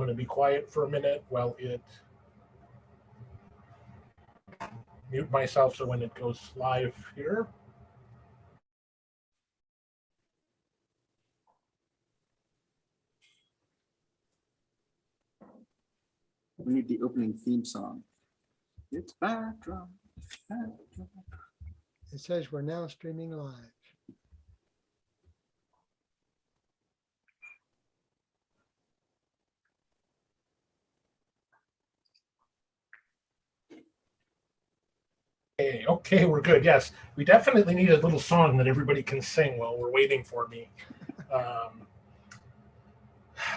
going to be quiet for a minute while it mute myself so when it goes live here. We need the opening theme song. It's backdrop. It says we're now streaming live. Okay, we're good. Yes, we definitely need a little song that everybody can sing while we're waiting for me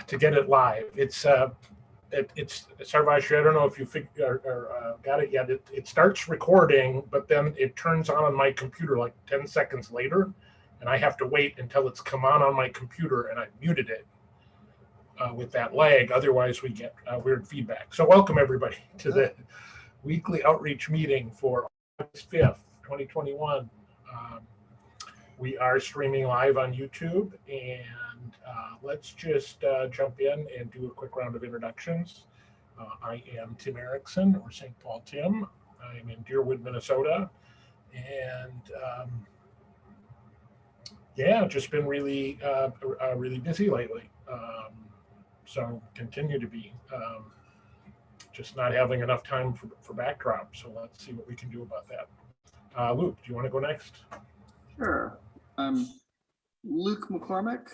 to get it live. It's Sarvash, I don't know if you got it yet. It starts recording, but then it turns on my computer like 10 seconds later, and I have to wait until it's come on my computer, and I muted it with that lag. Otherwise, we get weird feedback. So welcome everybody to the weekly outreach meeting for August 5th, 2021. We are streaming live on YouTube, and let's just jump in and do a quick round of introductions. I am Tim Erickson, or St. Paul Tim. I'm in Deerwood, Minnesota, and yeah, just been really busy lately. So continue to be. Just not having enough time for backdrop. So let's see what we can do about that. Luke, do you want to go next? Sure. Luke McCormick,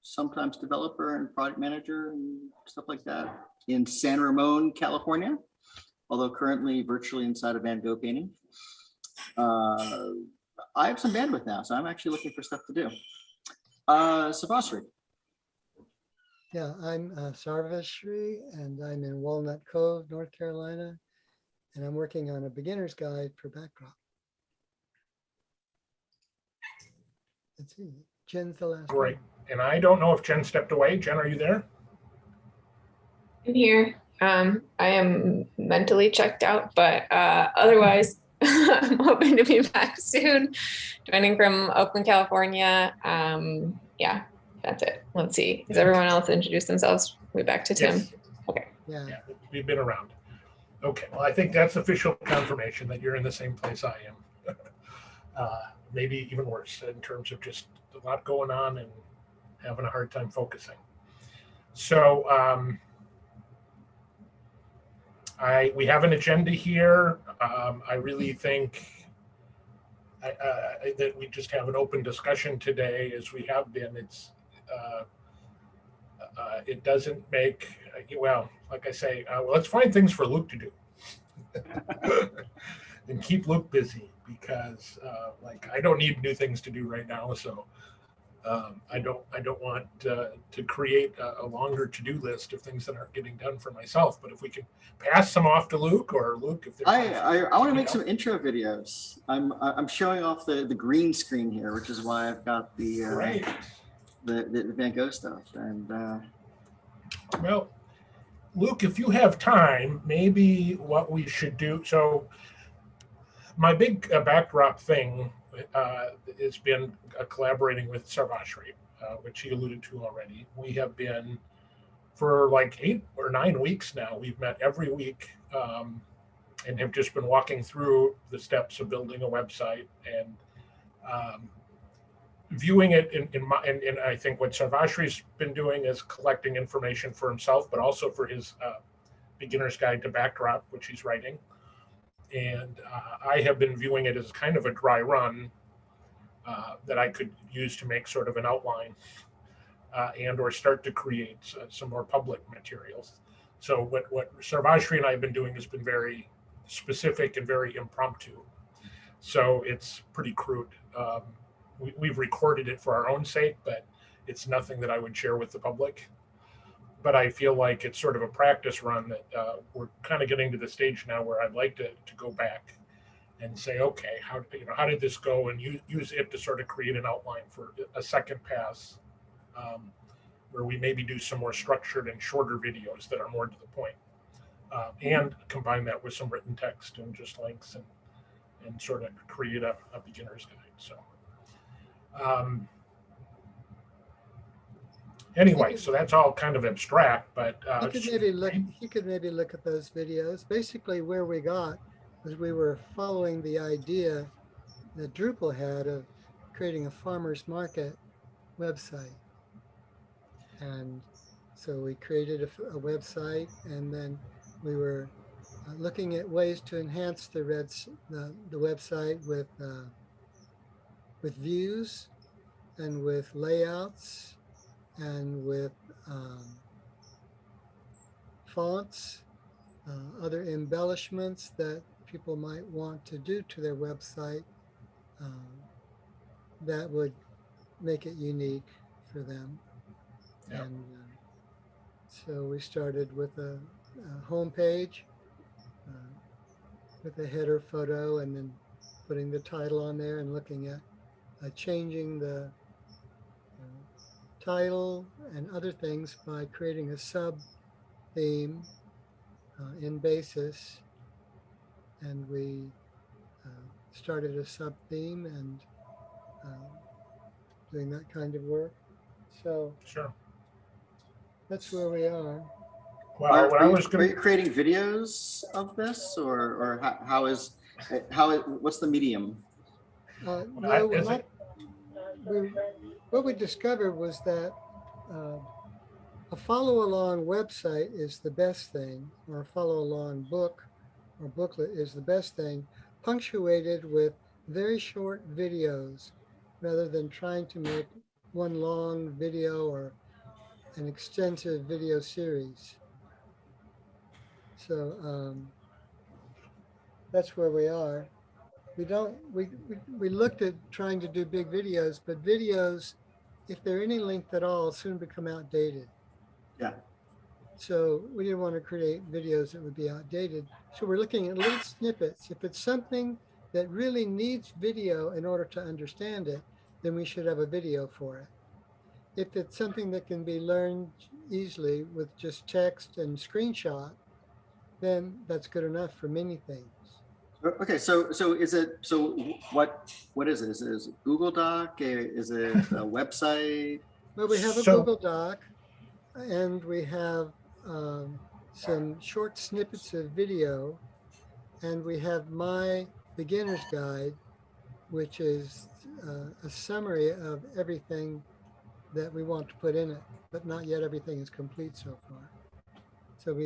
sometimes developer and product manager and stuff like that in San Ramon, California, although currently virtually inside of Van Gogh painting. I have some bandwidth now, so I'm actually looking for stuff to do. Savasri. Yeah, I'm Sarvashri, and I'm in Walnut Cove, North Carolina, and I'm working on a beginner's guide for backdrop. Let's see, Jen's the last Great. one. And I don't know if Jen stepped away. Jen, are you there? I'm here. I am mentally checked out, but otherwise, I'm hoping to be back soon. Joining from Oakland, California. Yeah, that's it. Let's see. Has everyone else introduced themselves? We're back to Tim. Yes. Okay. Yeah. Yeah, we've been around. Okay, well, I think that's official confirmation that you're in the same place I am. Maybe even worse in terms of just a lot going on and having a hard time focusing. So we have an agenda here. I really think that we just have an open discussion today, as we have been. It doesn't make, well, like I say, well, let's find things for Luke to do and keep Luke busy, because like I don't need new things to do right now. So I don't want to create a longer to-do list of things that aren't getting done for myself. But if we can pass some off to Luke, or Luke, if there's I want to make some intro videos. I'm showing off the green screen here, which is why I've got the right. the Van Gogh stuff. And Well, Luke, if you have time, maybe what we should do. So my big backdrop thing has been collaborating with Sarvashri, which he alluded to already. We have been, for like 8 or 9 weeks now, we've met every week and have just been walking through the steps of building a website and viewing it in I think what Sarvashri's been doing is collecting information for himself, but also for his beginner's guide to backdrop, which he's writing. And I have been viewing it as kind of a dry run that I could use to make sort of an outline and or start to create some more public materials. So what Sarvashri and I have been doing has been very specific and very impromptu. So it's pretty crude. We've recorded it for our own sake, but it's nothing that I would share with the public. But I feel like it's sort of a practice run that we're kind of getting to the stage now where I'd like to go back and say, okay, how did this go, and use it to sort of create an outline for a second pass, where we maybe do some more structured and shorter videos that are more to the point, and combine that with some written text and just links and sort of create a beginner's guide. So. Anyway, so that's all kind of abstract, but You could maybe look, you could maybe look at those videos. Basically where we got was we were following the idea that Drupal had of creating a farmer's market website. And so we created a website, and then we were looking at ways to enhance the website with views and with layouts and with fonts, other embellishments that people might want to do to their website that would make it unique for them. Yep. And so we started with a homepage with a header photo, and then putting the title on there and looking at changing the title and other things by creating a sub theme in Basis. And we started a sub theme and doing that kind of work. So sure. that's where we are. Well, what I was Are going you creating videos of this, or what's the medium? No, is not, what we discovered was that a follow-along website is the best thing, or a follow-along book or booklet is the best thing, punctuated with very short videos rather than trying to make one long video or an extensive video series. So that's where we are. We looked at trying to do big videos, but videos, if they're any length at all, soon become outdated. Yeah. So we didn't want to create videos that would be outdated. So we're looking at little snippets. If it's something that really needs video in order to understand it, then we should have a video for it. If it's something that can be learned easily with just text and screenshot, then that's good enough for many things. Okay, so what is it? Is it Google Doc? Is it a website? Well, we have a So- Google Doc, and we have some short snippets of video, and we have my beginner's guide, which is a summary of everything that we want to put in it, but not yet everything is complete so far. So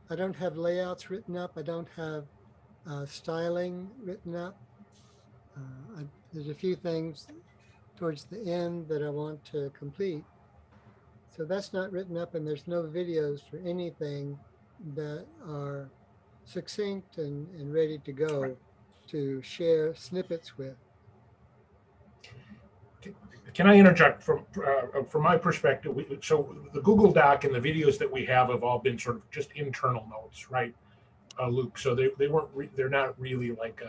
I don't have layouts written up. I don't have styling written up. There's a few things towards the end that I want to complete. So that's not written up, and there's no videos for anything that are succinct and ready to go to share snippets with. Can I interject from my perspective? So the Google Doc and the videos that we have all been sort of just internal notes, right, Luke? So they're not really like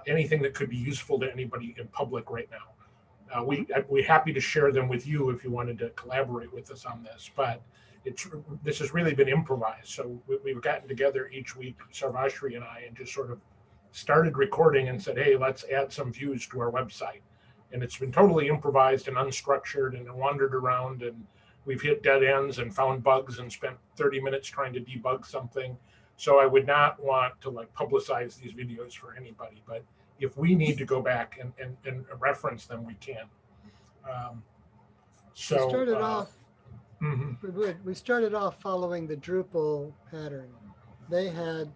anything that could be useful to anybody in public right now. We're happy to share them with you if you wanted to collaborate with us on this, but this has really been improvised. So we've gotten together each week, Sarvashri and I, and just sort of started recording and said, hey, let's add some views to our website. And it's been totally improvised and unstructured, and wandered around, and we've hit dead ends and found bugs and spent 30 minutes trying to debug something. So I would not want to like publicize these videos for anybody, but if we need to go back and reference them, we can. So We started off. mhm. We started off following the Drupal pattern. They had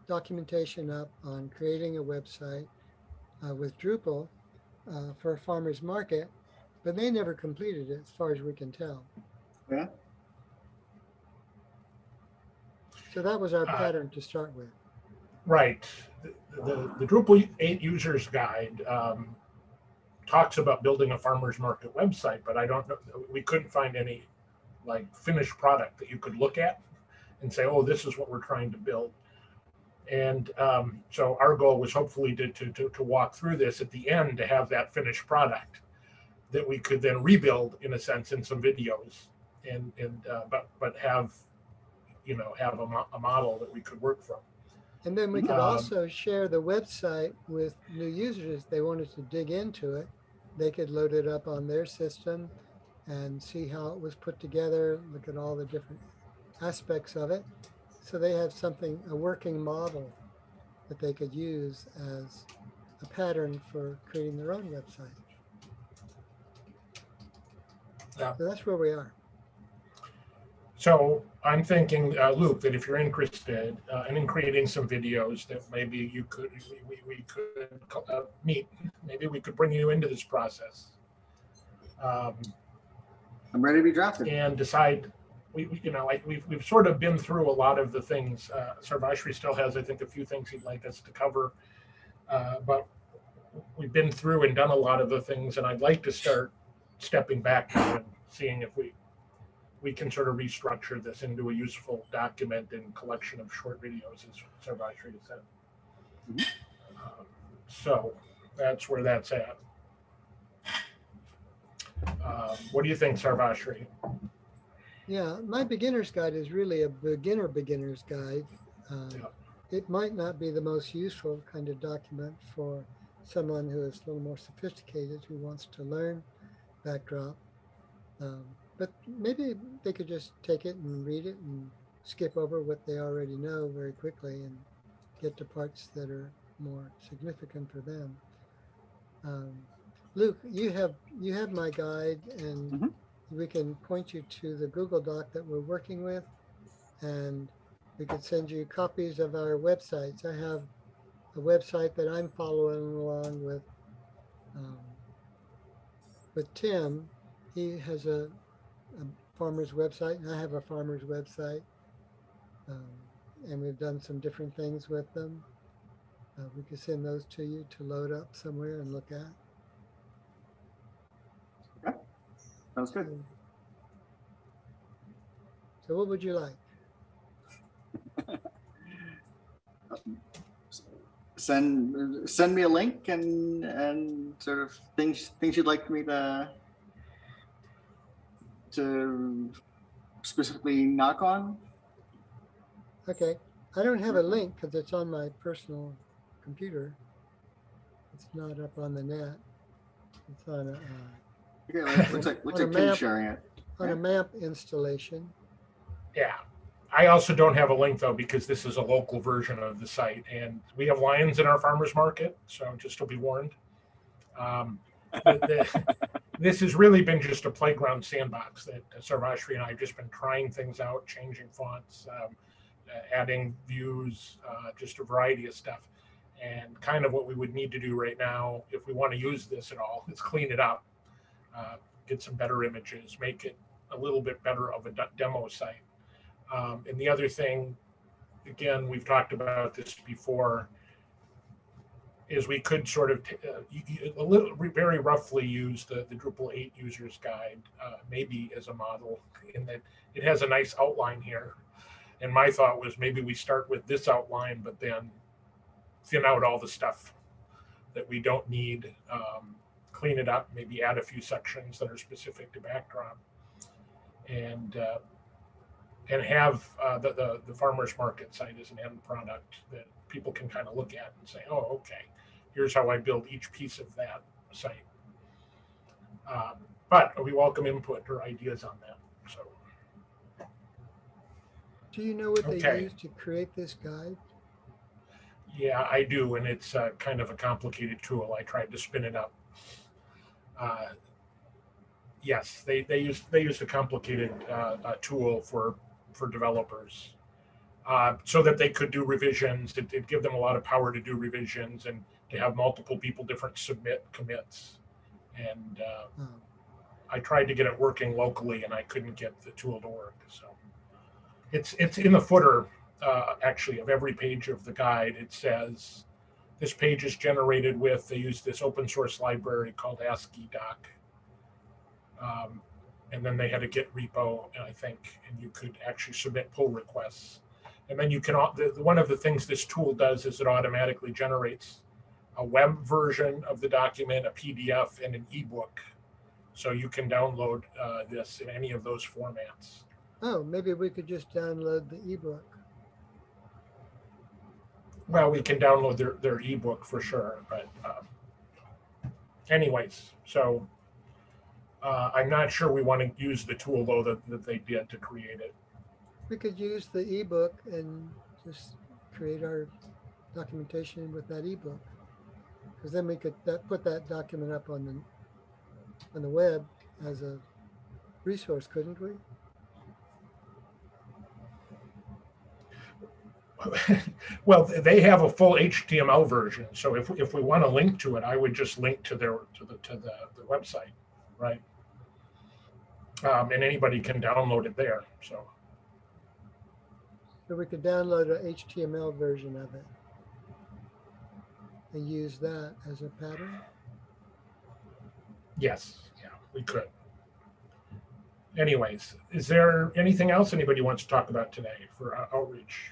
documentation up on creating a website with Drupal for a farmer's market, but they never completed it as far as we can tell. Yeah. So that was our pattern to start with. Right. The Drupal 8 Users Guide talks about building a farmer's market website, but I don't know, we couldn't find any like finished product that you could look at and say, oh, this is what we're trying to build. And so our goal was hopefully to walk through this at the end, to have that finished product that we could then rebuild in a sense in some videos, but have a model that we could work from. And then we could also share the website with new users. If they wanted to dig into it, they could load it up on their system and see how it was put together, look at all the different aspects of it. So they have something, a working model that they could use as a pattern for creating their own website. Yeah. So that's where we are. So I'm thinking, Luke, that if you're interested in creating some videos, that maybe you could, we could meet. Maybe we could bring you into this process I'm ready to be drafted. and decide. Like we've sort of been through a lot of the things. Sarvashri still has, I think, a few things he'd like us to cover, but we've been through and done a lot of the things, and I'd like to start stepping back now and seeing if we can sort of restructure this into a useful document and collection of short videos, as Sarvashri said. Mhm. So that's where that's at. What do you think, Sarvashri? Yeah, my beginner's guide is really a beginner's guide. Yeah. It might not be the most useful kind of document for someone who is a little more sophisticated, who wants to learn backdrop. But maybe they could just take it and read it and skip over what they already know very quickly and get to parts that are more significant for them. Luke, you have my guide, and Mhm. we can point you to the Google Doc that we're working with, and we could send you copies of our websites. I have a website that I'm following along um, with Tim. He has a farmer's website, and I have a farmer's website, um, and we've done some different things with them. We could send those to you to load up somewhere and look at. Sounds good. So what would you like? Send me a link and sort of things you'd like me to specifically knock on. Okay, I don't have a link because it's on my personal computer. It's not up on the net. It's on a Okay, looks like on a Tim's map. sharing it. On a map installation. Yeah. I also don't have a link though, because this is a local version of the site, and we have lions in our farmers market. So just to be warned, this has really been just a playground sandbox that Sarvashri and I have just been trying things out, changing fonts, adding views, just a variety of stuff. And kind of what we would need to do right now, if we want to use this at all, is clean it up, get some better images, make it a little bit better of a demo site. And the other thing, again, we've talked about this before, is we could sort of very roughly use the Drupal 8 users guide, maybe as a model, in that it has a nice outline here. And my thought was maybe we start with this outline, but then thin out all the stuff that we don't need, clean it up, maybe add a few sections that are specific to backdrop, and have the farmer's market site as an end product that people can kind of look at and say, oh, okay, here's how I build each piece of that site. But we welcome input or ideas on that. So, Do you know what they Okay. use to create this guide? yeah, I do, and it's kind of a complicated tool. I tried to spin it up. Yes, they used a complicated tool for developers, so that they could do revisions. It give them a lot of power to do revisions and to have multiple people different submit commits. And Oh, I tried to get it working locally, and I couldn't get the tool to work. So it's in the footer, actually, of every page of the guide. It says this page is generated with, they use this open source library called AsciiDoc. And then they had a Git repo, I think, and you could actually submit pull requests. And then you can, one of the things this tool does is it automatically generates a web version of the document, a PDF, and an ebook. So you can download this in any of those formats. oh, maybe we could just download the ebook. Well, we can download their ebook for sure, but anyways, so I'm not sure we want to use the tool though that they did to create it. We could use the ebook and just create our documentation with that ebook. Because then we could put that document up on the web as a resource, couldn't we? Well, they have a full HTML version, so if we want to link to it, I would just link to the website, right? And anybody can download it there. So So we could download an HTML version of it and use that as a pattern. yes, yeah, we could. Anyways, is there anything else anybody wants to talk about today for outreach?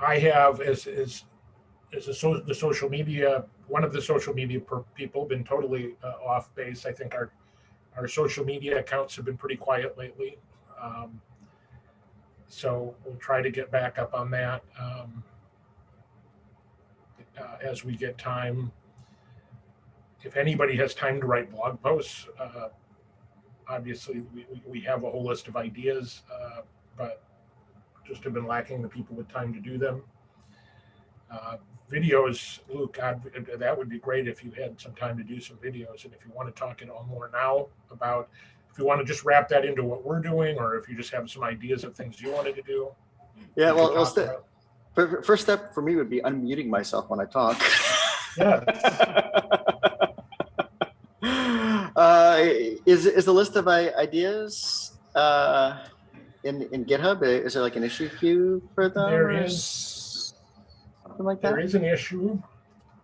I have, as the social media, one of the social media people, been totally off base. I think our social media accounts have been pretty quiet lately. So we'll try to get back up on that as we get time. If anybody has time to write blog posts, obviously we have a whole list of ideas, but just have been lacking the people with time to do them. Videos, Luke, that would be great if you had some time to do some videos. And if you want to talk at all more now about, if you want to just wrap that into what we're doing, or if you just have some ideas of things you wanted to do. Yeah, first step for me would be unmuting myself when I talk. Yeah. Is the list of ideas in GitHub? Is there like an issue queue for them? There is something like that. There is an issue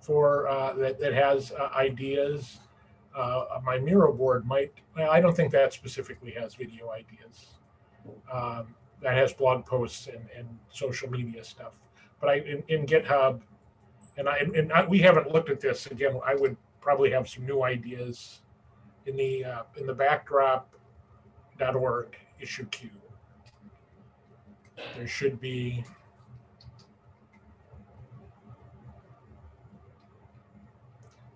for that has ideas. My Miro board might. Well, I don't think that specifically has video ideas. That has blog posts and social media stuff. But in GitHub, and we haven't looked at this again. I would probably have some new ideas in the backdrop.org issue queue. There should be.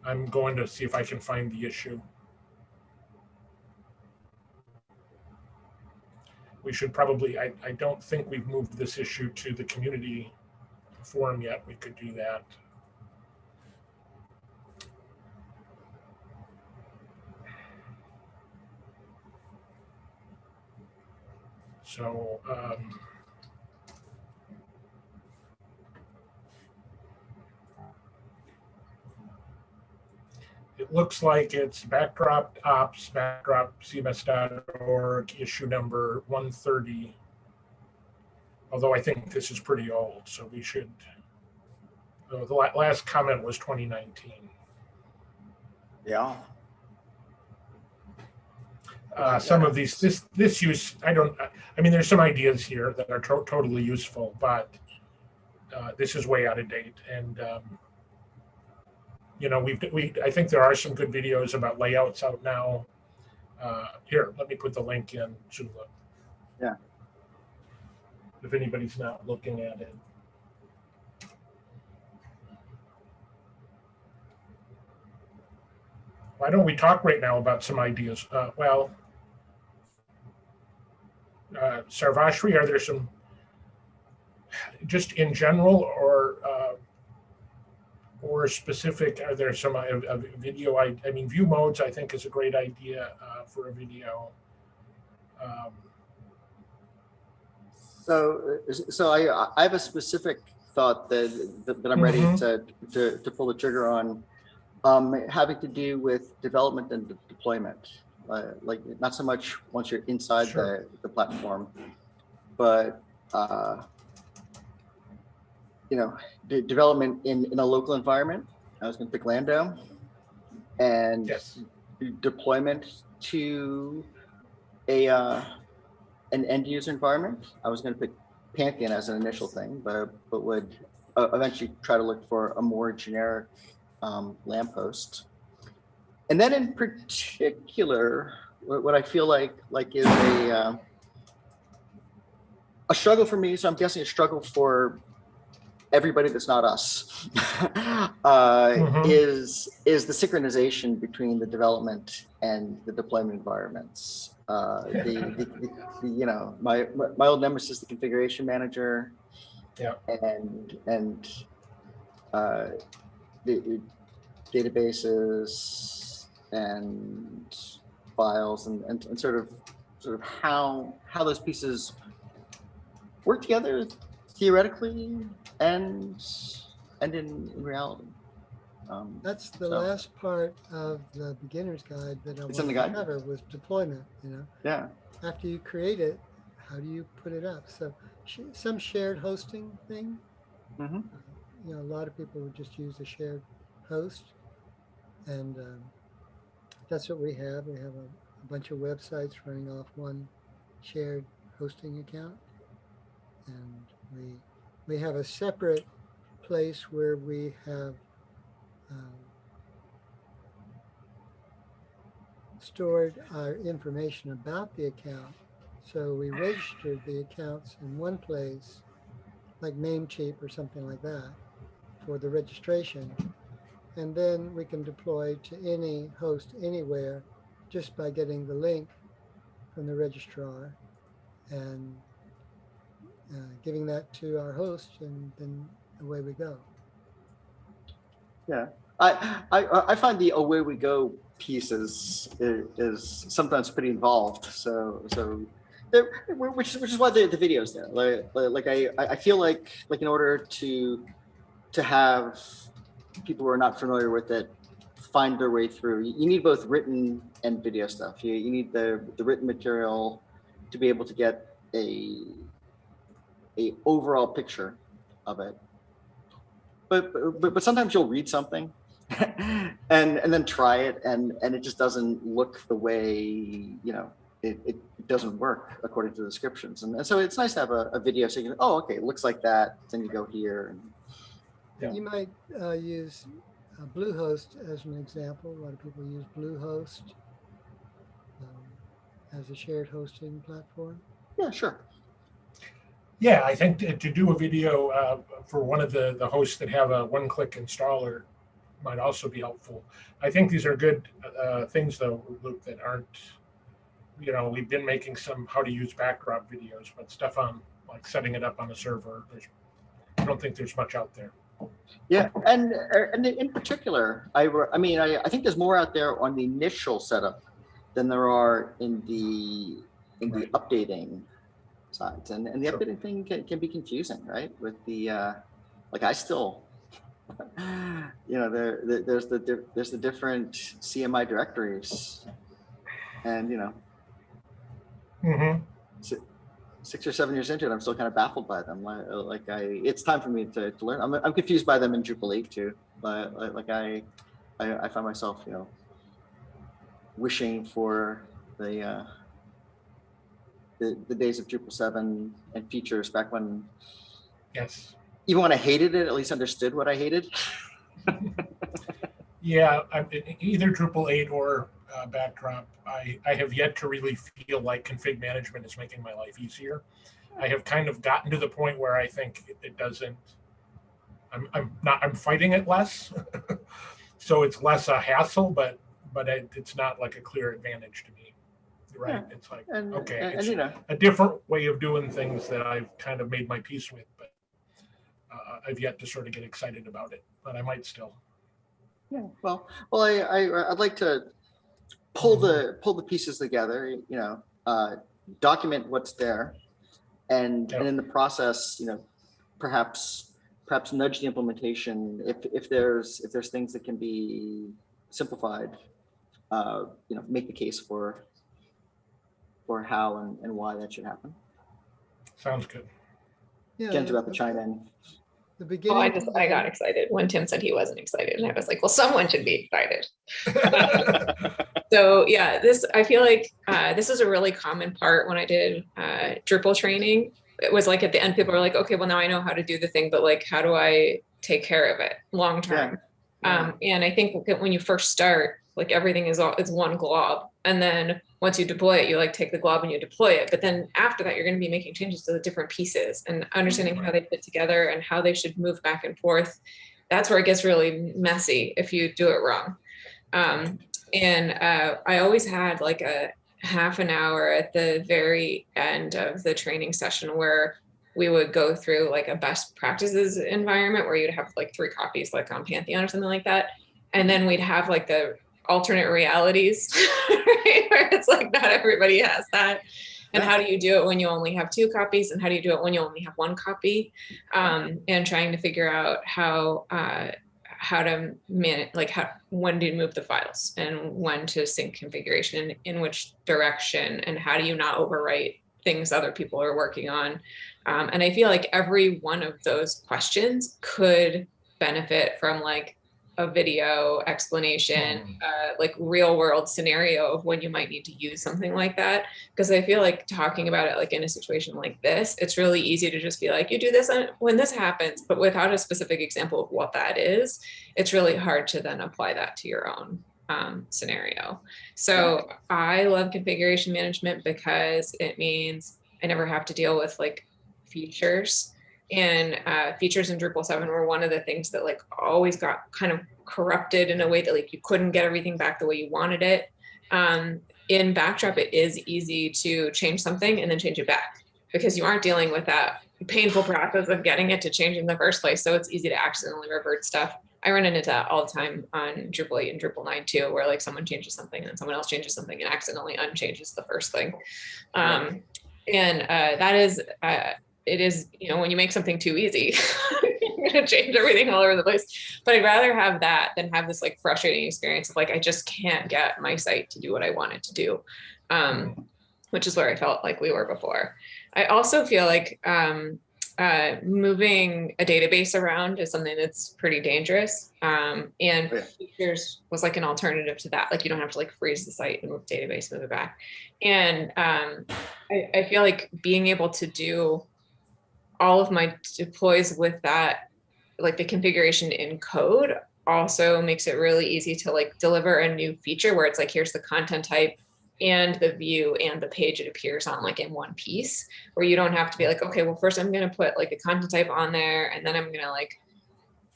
I'm going to see if I can find the issue. We should probably, I don't think we've moved this issue to the community forum yet. We could do that. So, it looks like it's backdrop ops, backdrop cms.org, issue number 130. Although I think this is pretty old, so we should, the last comment was 2019. Yeah. Some of these, this use, I mean, there's some ideas here that are totally useful, but this is way out of date. And, you know, I think there are some good videos about layouts out now. Here, let me put the link in, Zula. Yeah. If anybody's not looking at it. Why don't we talk right now about some ideas? Sarvashri, are there some, just in general or specific, are there some video, I mean, view modes I think is a great idea for a video. So I have a specific thought that I'm ready to pull the trigger on, having to do with development and deployment. Like not so much once you're inside the platform, but you know, development in a local environment. I was going to pick Lando, and yes, deployment to an end user environment. I was going to pick Pantheon as an initial thing, but would eventually try to look for a more generic lamppost. And then in particular, what I feel like is a struggle for me. So I'm guessing a struggle for everybody that's not us, is the synchronization between the development and the deployment environments. You know, my old nemesis, the configuration manager, Yeah. and the databases and files and sort of how those pieces work together theoretically and in reality. That's the So- last part of the beginner's guide that I It's in the wanted to guide? cover was deployment, you know. Yeah. After you create it, how do you put it up? So some shared hosting thing, Mm-hmm. you know, a lot of people would just use a shared host. And that's what we have. We have a bunch of websites running off one shared hosting account. And we have a separate place where we have stored our information about the account. So we registered the accounts in one place, like Namecheap or something like that, for the registration. And then we can deploy to any host anywhere just by getting the link from the registrar and giving that to our host, and then away we go. Yeah. I find the away we go piece is sometimes pretty involved. So which is why the video's there. Like I feel like in order to have people who are not familiar with it find their way through, you need both written and video stuff. You need the written material to be able to get a overall picture of it. But sometimes you'll read something and then try it and it just doesn't look the way, you know, it doesn't work according to the descriptions. And so it's nice to have a video so you can, oh, okay, it looks like that. Then you go here. And, Yeah. You might use Bluehost as an example. A lot of people use Bluehost as a shared hosting platform. yeah, sure. Yeah, I think to do a video for one of the hosts that have a one-click installer might also be helpful. I think these are good things, though, Luke, that aren't, you know, we've been making some how to use backdrop videos, but stuff on like setting it up on a server, I don't think there's much out there. Yeah, and in particular, I think there's more out there on the initial setup than there are in the Right. updating sides, and the Sure. updating thing can be confusing, right? With the like, I still, you know, there's the different CMI directories, and you know, Mm-hmm. 6 or 7 years into it, I'm still kind of baffled by them. It's time for me to learn. I'm confused by them in Drupal 8 too. But I find myself, you know, wishing for the days of Drupal 7 and features back when, Yes. even when I hated it, at least understood what I hated. Yeah, either Drupal 8 or Backdrop, I have yet to really feel like config management is making my life easier. I have kind of gotten to the point where I think it doesn't. I'm fighting it less, so it's less a hassle, but it's not like a clear advantage to me, right? Yeah. It's like, And, okay, and, it's you know, a different way of doing things that I've kind of made my peace with, but I've yet to sort of get excited about it, but I might still. yeah. Well, I'd like to pull the pieces together. You know, document what's there, and in the process, you know, perhaps nudge the implementation if there's things that can be simplified. You know, make the case for how and why that should happen. Sounds good. Yeah, Jen's about to chime in. the Oh, beginning. I got excited when Tim said he wasn't excited. And I was like, well, someone should be excited. So yeah, I feel like this is a really common part when I did Drupal training. It was like at the end, people were like, okay, well now I know how to do the thing, but like, how do I take care of it long term? And I think that when you first start, like everything is it's one glob. And then once you deploy it, you like take the glob and you deploy it. But then after that, you're going to be making changes to the different pieces and understanding how they fit together and how they should move back and forth. That's where it gets really messy if you do it wrong. I always had like a half an hour at the very end of the training session where we would go through like a best practices environment where you'd have like 3 copies like on Pantheon or something like that. And then we'd have like the alternate realities, right? Where it's like not everybody has that. And how do you do it when you only have 2 copies? And how do you do it when you only have 1 copy? And trying to figure out how to manage, like when to move the files and when to sync configuration, in which direction, and how do you not overwrite things other people are working on. And I feel like every one of those questions could benefit from like a video explanation, like real world scenario of when you might need to use something like that. Because I feel like talking about it like in a situation like this, it's really easy to just be like, you do this when this happens, but without a specific example of what that is, it's really hard to then apply that to your own scenario. So I love configuration management because it means I never have to deal with like features. And features in Drupal 7 were one of the things that like always got kind of corrupted in a way that like you couldn't get everything back the way you wanted it. In Backdrop, it is easy to change something and then change it back because you aren't dealing with that painful process of getting it to change in the first place. So it's easy to accidentally revert stuff. I run into that all the time on Drupal 8 and Drupal 9 too, where like someone changes something and then someone else changes something and accidentally unchanges the first thing. That is, it is, you know, when you make something too easy, you're gonna change everything all over the place. But I'd rather have that than have this like frustrating experience of like, I just can't get my site to do what I want it to do, which is where I felt like we were before. I also feel like moving a database around is something that's pretty dangerous. And features was like an alternative to that. Like you don't have to like freeze the site and move the database, move it back. And I feel like being able to do all of my deploys with that, like the configuration in code, also makes it really easy to like deliver a new feature where it's like, here's the content type and the view and the page it appears on like in one piece, where you don't have to be like, okay, well, first I'm going to put like the content type on there. And then I'm going to like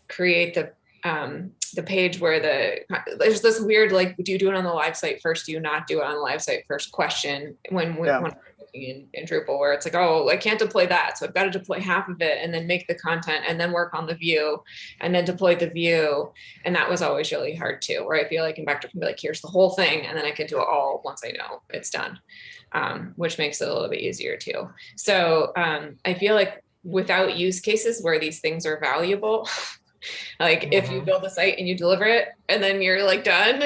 create the page where there's this weird, like, do you do it on the live site first? Do you not do it on the live site first question when we're looking in Drupal, where it's like, oh, I can't deploy that. So I've got to deploy half of it and then make the content and then work on the view and then deploy the view. And that was always really hard too, where I feel like in Backdrop can be like, here's the whole thing. And then I can do it all once I know it's done, which makes it a little bit easier too. So I feel like without use cases where these things are valuable, like if you build a site and you deliver it and then you're like done,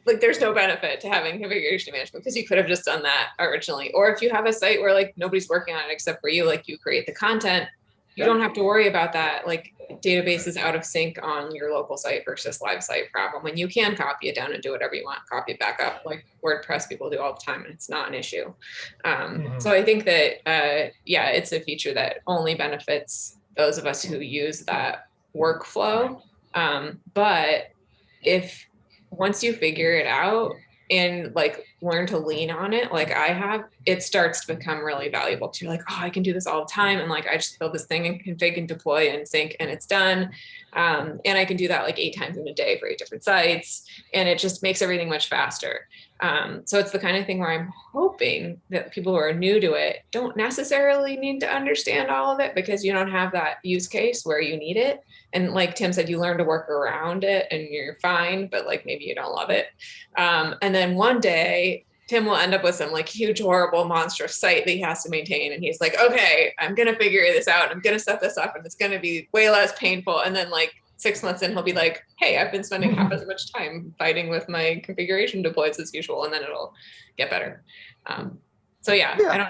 like there's no benefit to having configuration management because you could have just done that originally. Or if you have a site where like nobody's working on it except for you, like you create the content, you don't have to worry about that like database is out of sync on your local site versus live site problem. When you can copy it down and do whatever you want, copy it back up like WordPress people do all the time, and it's not an issue. So I think that yeah, it's a feature that only benefits those of us who use that workflow. But if once you figure it out and like learn to lean on it, like I have, it starts to become really valuable to like, oh, I can do this all the time. And like, I just build this thing and config and deploy and sync and it's done. And I can do that like 8 times in a day for 8 different sites. And it just makes everything much faster. So it's the kind of thing where I'm hoping that people who are new to it don't necessarily need to understand all of it because you don't have that use case where you need it. And like Tim said, you learn to work around it and you're fine, but like maybe you don't love it. And then one day Tim will end up with some like huge, horrible, monstrous site that he has to maintain. And he's like, okay, I'm going to figure this out. I'm going to set this up and it's going to be way less painful. And then like 6 months in, he'll be like, hey, I've been spending half as much time fighting with my configuration deploys as usual. And then it'll get better. So yeah.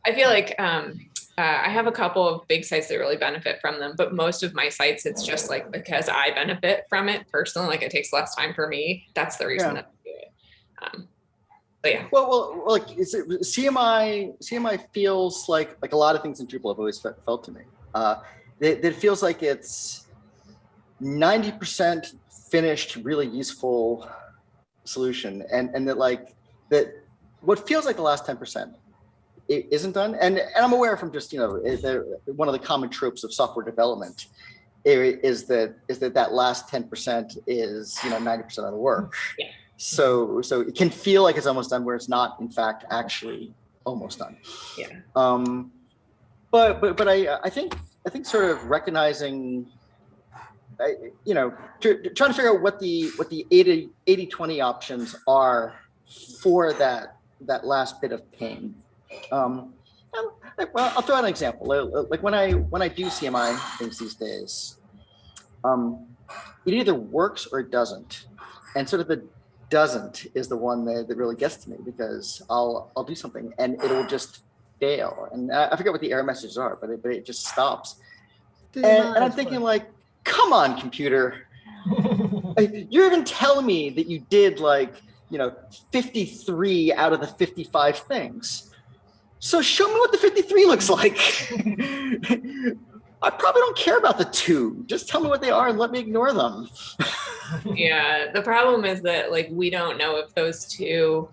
I feel like I have a couple of big sites that really benefit from them, but most of my sites, it's just like because I benefit from it personally, like it takes less time for me. That's the reason that I do it. But yeah. Well, like CMI feels like a lot of things in Drupal have always felt to me. It feels like it's 90% finished, really useful solution, and that like that what feels like the last 10% it isn't done. And I'm aware from just, one of the common tropes of software development is that last 10% is 90% of the work. Yeah. So it can feel like it's almost done where it's not in fact actually almost done. Yeah. But I think sort of recognizing, trying to figure out what the 80-20 options are for that last bit of pain. Well, I'll throw out an example. Like when I do CMI things these days, it either works or it doesn't, and sort of the doesn't is the one that really gets to me, because I'll do something and it'll just fail, and I forget what the error messages are, but it just stops, and I'm thinking like, come on, computer, you're even telling me that you did 53 out of the 55 things. So show me what the 53 looks like. I probably don't care about the 2. Just tell me what they are and let me ignore them. Yeah, the problem is that we don't know if those 2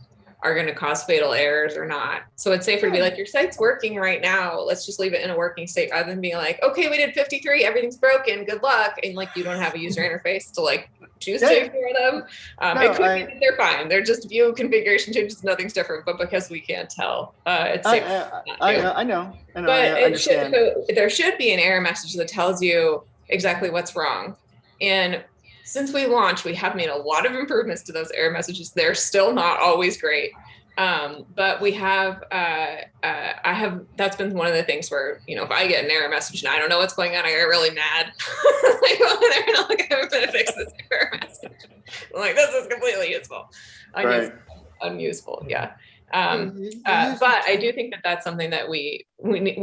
are going to cause fatal errors or not. So it's safer to be like, your site's working right now, let's just leave it in a working state, rather than being like, okay, we did 53, everything's broken, good luck. And you don't have a user interface to choose to ignore them. It could be that they're fine. They're just view configuration changes, nothing's different, but because we can't tell, it's safer. I know. But I understand. There should be an error message that tells you exactly what's wrong. And since we launched, we have made a lot of improvements to those error messages. They're still not always great. But we have, that's been one of the things where, if I get an error message and I don't know what's going on, I get really mad. I haven't been to fix this error message. I'm like, this is completely useful. Unuseful. Yeah. But I do think that that's something that we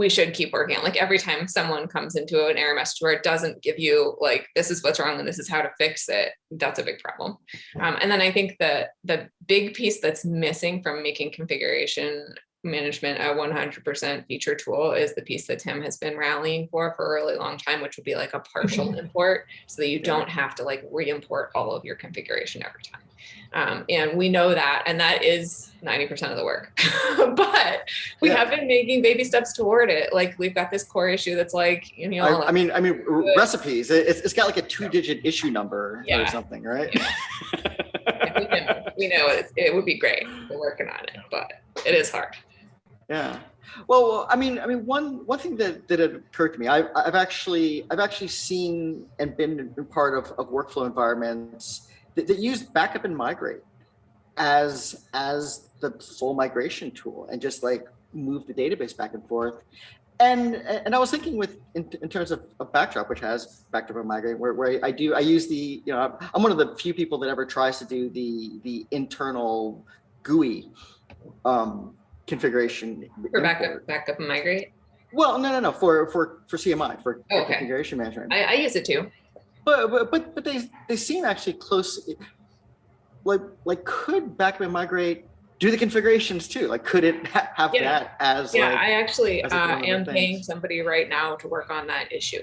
should keep working on. Every time someone comes into an error message where it doesn't give you this is what's wrong and this is how to fix it, that's a big problem. And then I think that the big piece that's missing from making configuration management a 100% feature tool is the piece that Tim has been rallying for a really long time, which would be a partial import, so that you don't have to re-import all of your configuration every time. And we know that, and that is 90% of the work. But we have been making baby steps toward it. We've got this core issue that's I mean, recipes. It's got a 2-digit issue number or something, right? Yeah. we know it would be great. We're working on it, but it is hard. Yeah. Well, one thing that had occurred to me, I've actually seen and been part of workflow environments that use backup and migrate as the full migration tool, and just move the database back and forth. And I was thinking in terms of Backdrop, which has backup and migrate, where I use the, I'm one of the few people that ever tries to do the internal GUI configuration for backup and migrate. Well, no, for CMI, for configuration management. I use it too. But they seem actually close. Could backup and migrate do the configurations too? Could it have that as? Yeah, I actually am paying somebody right now to work on that issue.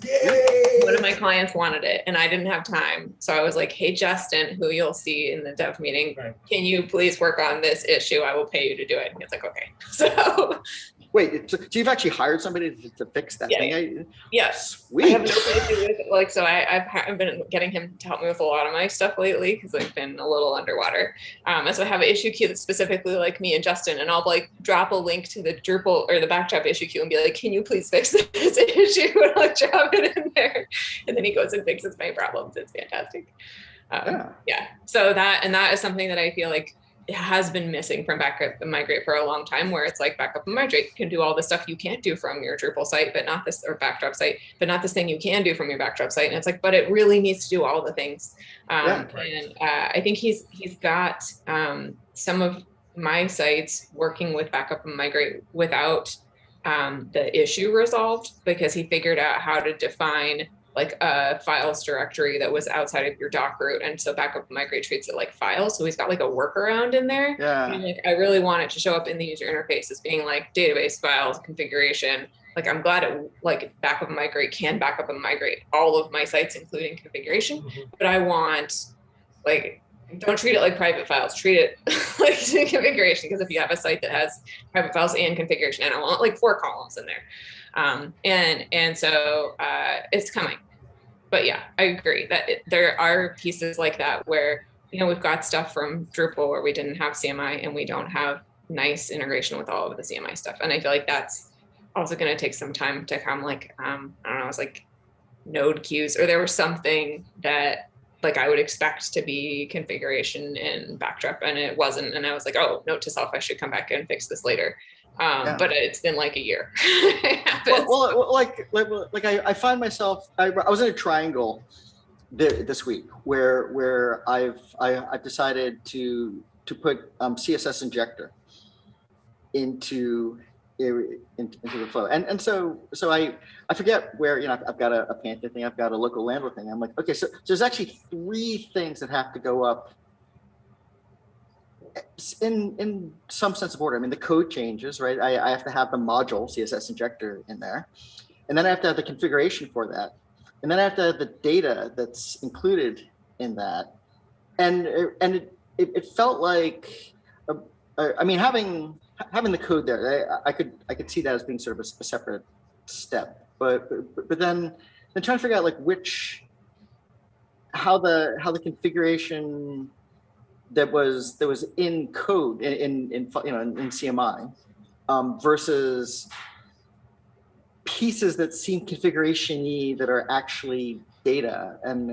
Yay! One of my clients wanted it and I didn't have time. So I was like, hey, Justin, who you'll see in the dev meeting, can you please work on this issue? I will pay you to do it. And he's like, okay. So wait, so you've actually hired somebody to fix that thing? Yes. Sweet. I have nothing to do with it. So I've been getting him to help me with a lot of my stuff lately because I've been a little underwater. And so I have an issue queue that's specifically me and Justin, and I'll drop a link to the Drupal or the Backdrop issue queue and be like, can you please fix this issue? And I'll drop it in there. And then he goes and fixes my problems. It's fantastic. So that is something that I feel like it has been missing from Backup and Migrate for a long time, where it's Backup and Migrate can do all the stuff you can't do from your Drupal site, but not this, or Backdrop site, but not this thing you can do from your Backdrop site. And it's but it really needs to do all the things. And I think he's got some of my sites working with Backup and Migrate without the issue resolved, because he figured out how to define a files directory that was outside of your doc root. And so Backup and Migrate treats it like files. So he's got a workaround in there. And I really want it to show up in the user interface as being database files, configuration, Like I'm glad it like backup and migrate can backup and migrate all of my sites, including configuration. But I want like, don't treat it like private files, treat it like configuration. Because if you have a site that has private files and configuration, and I want like 4 columns in there. And so it's coming. But yeah, I agree that there are pieces like that where, you know, we've got stuff from Drupal where we didn't have CMI and we don't have nice integration with all of the CMI stuff. And I feel like that's also going to take some time to come. Like, I don't know, it's like node queues, or there was something that like I would expect to be configuration in Backdrop and it wasn't. And I was like, oh, note to self, I should come back and fix this later. But it's been like a year. I find myself, I was in a triangle this week where I've decided to put CSS injector into the flow, and so I forget where, you know, I've got a Panther thing, I've got a local Lambda thing. I'm like, okay, so there's actually 3 things that have to go up in some sense of order. I mean, the code changes, right? I have to have the module CSS injector in there, and then I have to have the configuration for that, and then I have to have the data that's included in that, and it felt like, I mean, having the code there, I could see that as being sort of a separate step, but then trying to figure out like how the configuration that was in code in you know in CMI versus pieces that seem configuration-y that are actually data, and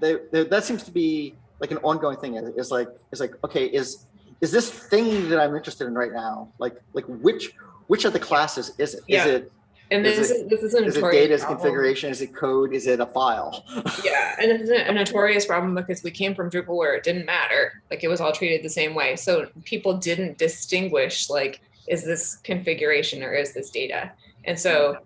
that seems to be like an ongoing thing. Is like okay, is this thing that I'm interested in right now, like which of the classes is it? Yeah. Is it And this is a is it data, is configuration, is it code, is it a file? Yeah, and it's a notorious problem because we came from Drupal where it didn't matter. Like it was all treated the same way. So people didn't distinguish like, is this configuration or is this data? And so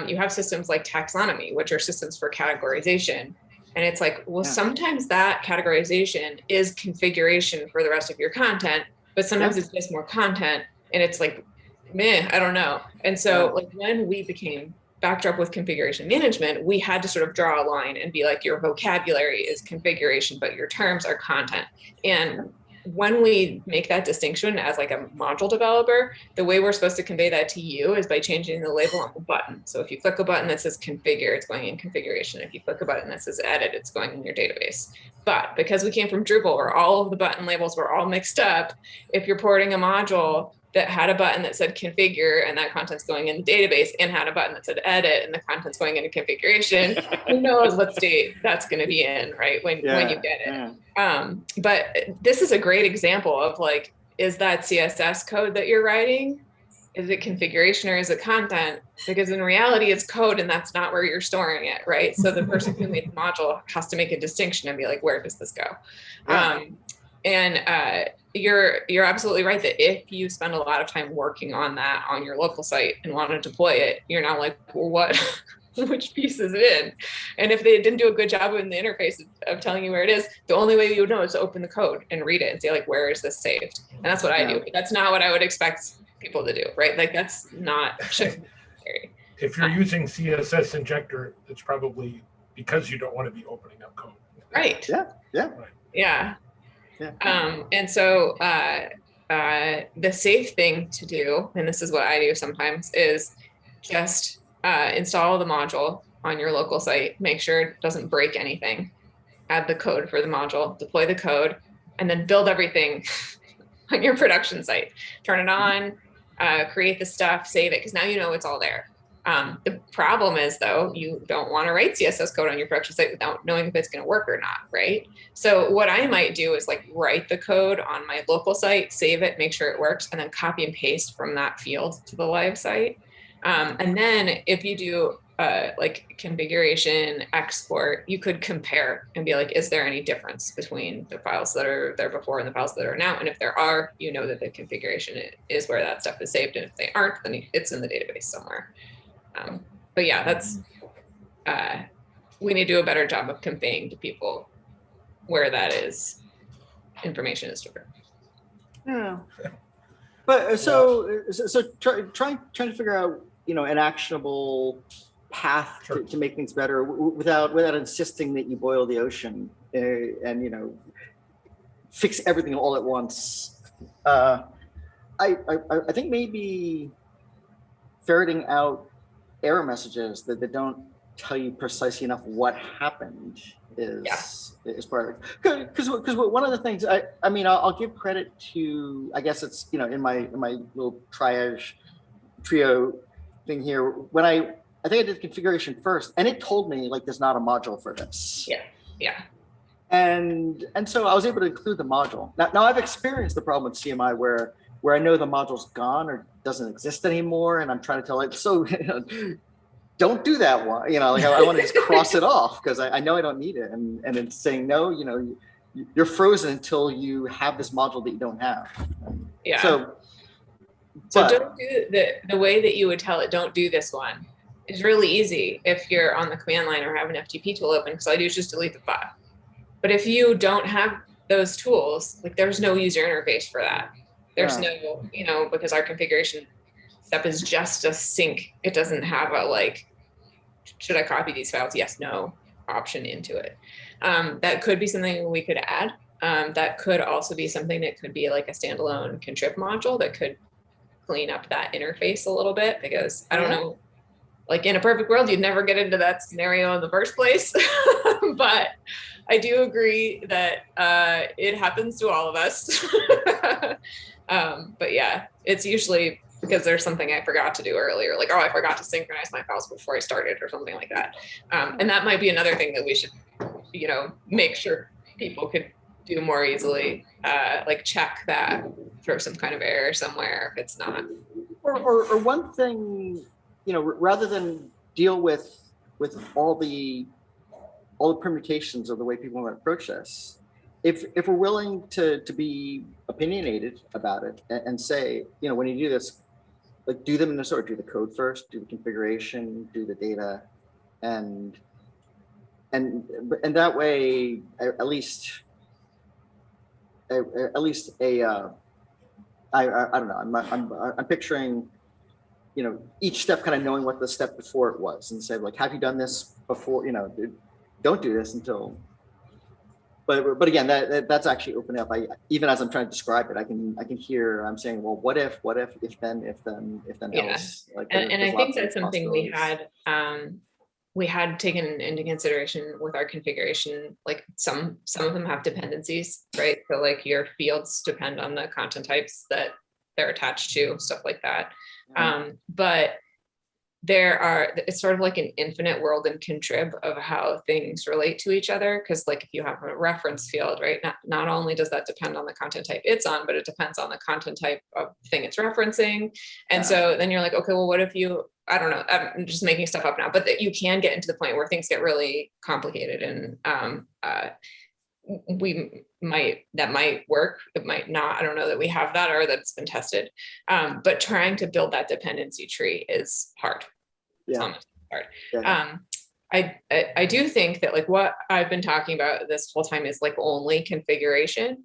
you have systems like taxonomy, which are systems for categorization. And it's like, well, sometimes that categorization is configuration for the rest of your content, but sometimes it's just more content. And it's like, meh, I don't know. And so like when we became Backdrop with configuration management, we had to sort of draw a line and be like, your vocabulary is configuration, but your terms are content. And when we make that distinction as like a module developer, the way we're supposed to convey that to you is by changing the label on the button. So if you click a button that says configure, it's going in configuration. If you click a button that says edit, it's going in your database. But because we came from Drupal where all of the button labels were all mixed up, if you're porting a module that had a button that said configure and that content's going in the database and had a button that said edit and the content's going into configuration, who knows what state that's going to be in, right? When you get it. But this is a great example of like, is that CSS code that you're writing? Is it configuration or is it content? Because in reality, it's code and that's not where you're storing it, right? So the person who made the module has to make a distinction and be like, where does this go? You're absolutely right that if you spend a lot of time working on that on your local site and want to deploy it, you're now like, well, what, which piece is it in? And if they didn't do a good job in the interface of telling you where it is, the only way you would know is to open the code and read it and say like, where is this saved? And that's what I do. That's not what I would expect people to do, right? Like that's not scary. If you're using CSS injector, it's probably because you don't want to be opening up code. Right. Yeah. And so the safe thing to do, and this is what I do sometimes, is just install the module on your local site, make sure it doesn't break anything, add the code for the module, deploy the code, and then build everything on your production site. Turn it on, create the stuff, save it, because now you know it's all there. The problem is though, you don't want to write CSS code on your production site without knowing if it's going to work or not, right? So what I might do is like write the code on my local site, save it, make sure it works, and then copy and paste from that field to the live site. And then if you do like configuration export, you could compare and be like, is there any difference between the files that are there before and the files that are now? And if there are, you know that the configuration is where that stuff is saved. And if they aren't, then it's in the database somewhere. But yeah, that's, we need to do a better job of conveying to people where that is, information is stored. Yeah. But so trying to figure out an actionable path Sure. to make things better without insisting that you boil the ocean and fix everything all at once. I think maybe ferreting out error messages that don't tell you precisely enough what happened is part of it. Because one of the things I'll give credit to, I guess it's in my little trio thing here, when I think I did configuration first, and it told me like there's not a module for this. Yeah. And so I was able to include the module. Now I've experienced the problem with CMI where I know the module's gone or doesn't exist anymore, and I'm trying to tell it, so don't do that one. I want to just cross it off because I know I don't need it, and it's saying no. You're frozen until you have this module that you don't have. Yeah. So don't do the way that you would tell it, don't do this one, is really easy if you're on the command line or have an FTP tool open, because all I do is just delete the file. But if you don't have those tools, like there's no user interface for that. There's no, because our configuration step is just a sync. It doesn't have a like, should I copy these files? Yes, no option into it. That could be something we could add. That could also be something that could be like a standalone contrib module that could clean up that interface a little bit, because I don't know, like in a perfect world, you'd never get into that scenario in the first place. But I do agree that it happens to all of us. But yeah, it's usually because there's something I forgot to do earlier, like, oh, I forgot to synchronize my files before I started or something like that. And that might be another thing that we should, make sure people could do more easily, like check that, throw some kind of error somewhere if it's not. Or one thing, rather than deal with all the permutations of the way people want to approach this, if we're willing to be opinionated about it and say, when you do this, like do them in this order, do the code first, do the configuration, do the data, and that way, at least I don't know. I'm picturing, each step kind of knowing what the step before it was, and say like, have you done this before? Don't do this until. But again, that's actually opening up. Even as I'm trying to describe it, I can hear. I'm saying, well, what if then else. Like, and I think that's something we had taken into consideration with our configuration. Like some of them have dependencies, right? So like your fields depend on the content types that they're attached to, stuff like that. But it's sort of like an infinite world in contrib of how things relate to each other. Because like if you have a reference field, right, not only does that depend on the content type it's on, but it depends on the content type of thing it's referencing. And so then you're like, okay, well, what if you, I don't know, I'm just making stuff up now, but that you can get into the point where things get really complicated, and that might work, it might not. I don't know that we have that or that's been tested, but trying to build that dependency tree is hard. It's almost hard. I do think that like what I've been talking about this whole time is like only configuration.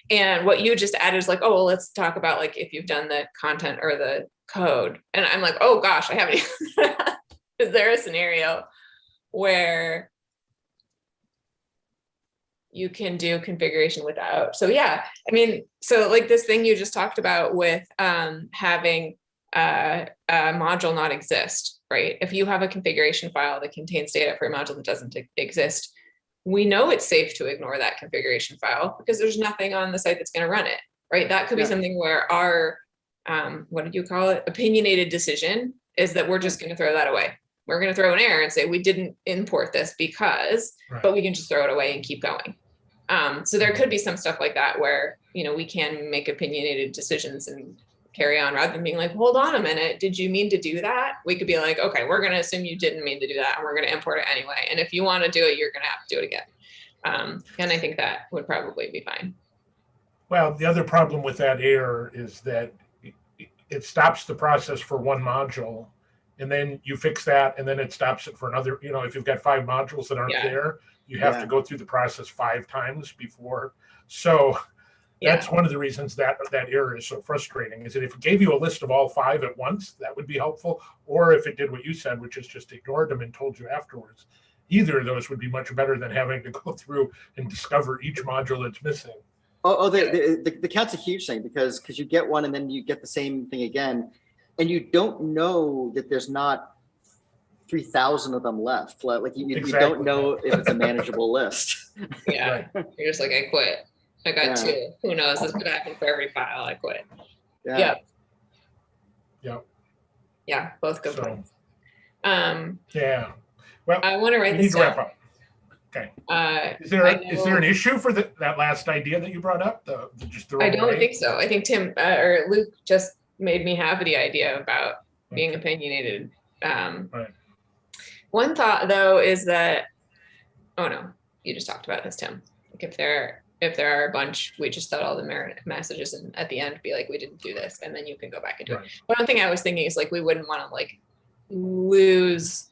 And what you just added is like, oh, well, let's talk about like if you've done the content or the code. And I'm like, oh gosh, I haven't. Is there a scenario where you can do configuration without? So yeah, I mean, so like this thing you just talked about with having a module not exist, right? If you have a configuration file that contains data for a module that doesn't exist, we know it's safe to ignore that configuration file because there's nothing on the site that's going to run it, right? That could be something where our, what did you call it? Opinionated decision is that we're just going to throw that away. We're going to throw an error and say, we didn't import this because, but we can just throw it away and keep going. So there could be some stuff like that where, we can make opinionated decisions and carry on rather than being like, hold on a minute, did you mean to do that? We could be like, okay, we're going to assume you didn't mean to do that and we're going to import it anyway. And if you want to do it, you're going to have to do it again. And I think that would probably be fine. Well, the other problem with that error is that it stops the process for one module, and then you fix that, and then it stops it for another. If you've got 5 modules that aren't there, you have to go through the process 5 times before. So That's one of the reasons that error is so frustrating, is that if it gave you a list of all 5 at once, that would be helpful. Or if it did what you said, which is just ignored them and told you afterwards, either of those would be much better than having to go through and discover each module that's missing. The count's a huge thing because you get one and then you get the same thing again, and you don't know that there's not 3,000 of them left. Like you don't know if it's a manageable list. Yeah, Right. you're just like, I quit. I got Yeah. 2. Who knows? This could happen for every file. I quit. Yeah. Yeah, both good So, points. yeah. Well, I want to we write need this to wrap down. up. Okay. I Is there an issue for that last idea that you brought up? Just throw it don't away? think so. I think Tim or Luke just made me have the idea about being Okay. opinionated. Right. One thought though is that, oh no, you just talked about this, Tim. Like if there are a bunch, we just thought all the merit messages and at the end be like, we didn't do this, and then you can go back and do it. Right. One thing I was thinking is like we wouldn't want to like lose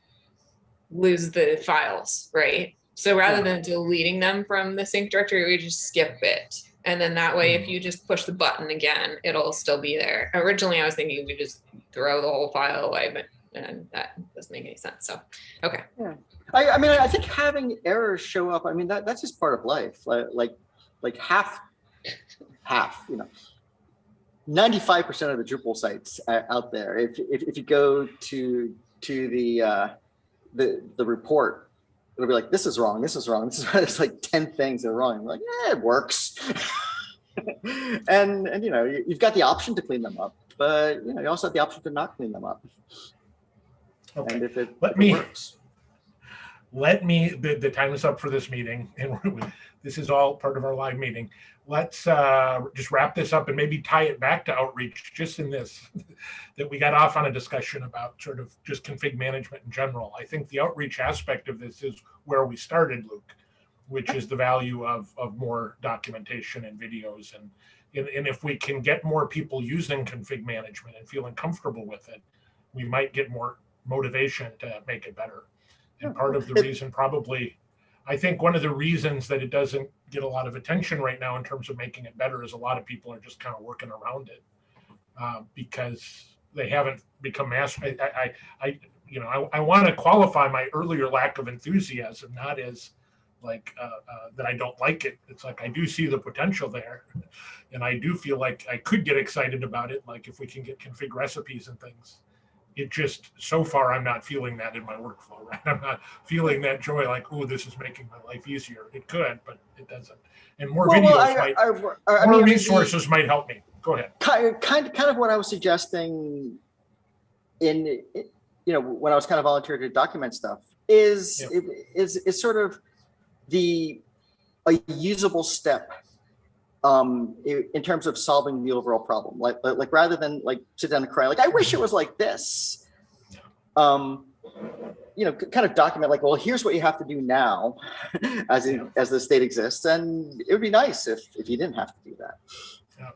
the files, right? So rather than deleting them from the sync directory, we just skip it. And then that way, if you just push the button again, it'll still be there. Originally, I was thinking we just throw the whole file away, but and that doesn't make any sense. So, okay. I mean, I think having errors show up, I mean, that's just part of life. Like half, 95% of the Drupal sites out there, if you go to the report, it'll be like, this is wrong, this is wrong, this is wrong. There's like 10 things that are wrong. You're like, yeah, it works. and you've got the option to clean them up, but you also have the option to not clean them up. Okay. And if it The time is up for this meeting, and this is all part of our live meeting. Let's just wrap this up and maybe tie it back to outreach, just in this, that we got off on a discussion about sort of just config management in general. I think the outreach aspect of this is where we started, Luke, which is the value of more documentation and videos. And if we can get more people using config management and feeling comfortable with it, we might get more motivation to make it better. And part of the reason probably, I think one of the reasons that it doesn't get a lot of attention right now in terms of making it better is a lot of people are just kind of working around it because they haven't become master. I want to qualify my earlier lack of enthusiasm, not as like that I don't like it. It's like I do see the potential there, and I do feel like I could get excited about it. Like if we can get config recipes and things. It just, so far, I'm not feeling that in my workflow, right? I'm not feeling that joy like, oh, this is making my life easier. It could, but it doesn't. And more resources might help me. Go ahead. Kind of what I was suggesting when I was kind of volunteering to document stuff is sort of a usable step in terms of solving the overall problem, like rather than like sit down and cry, like I wish it was like this. Kind of document like, well, here's what you have to do now, as the state exists, and it would be nice if you didn't have to do that. Yeah.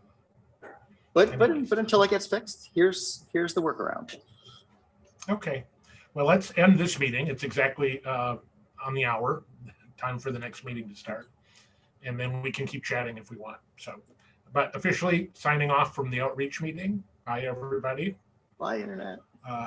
But until it gets fixed, here's the workaround. Okay, well, let's end this meeting. It's exactly on the hour. Time for the next meeting to start. And then we can keep chatting if we want. So, but officially signing off from the outreach meeting. Bye, everybody. Bye, Internet.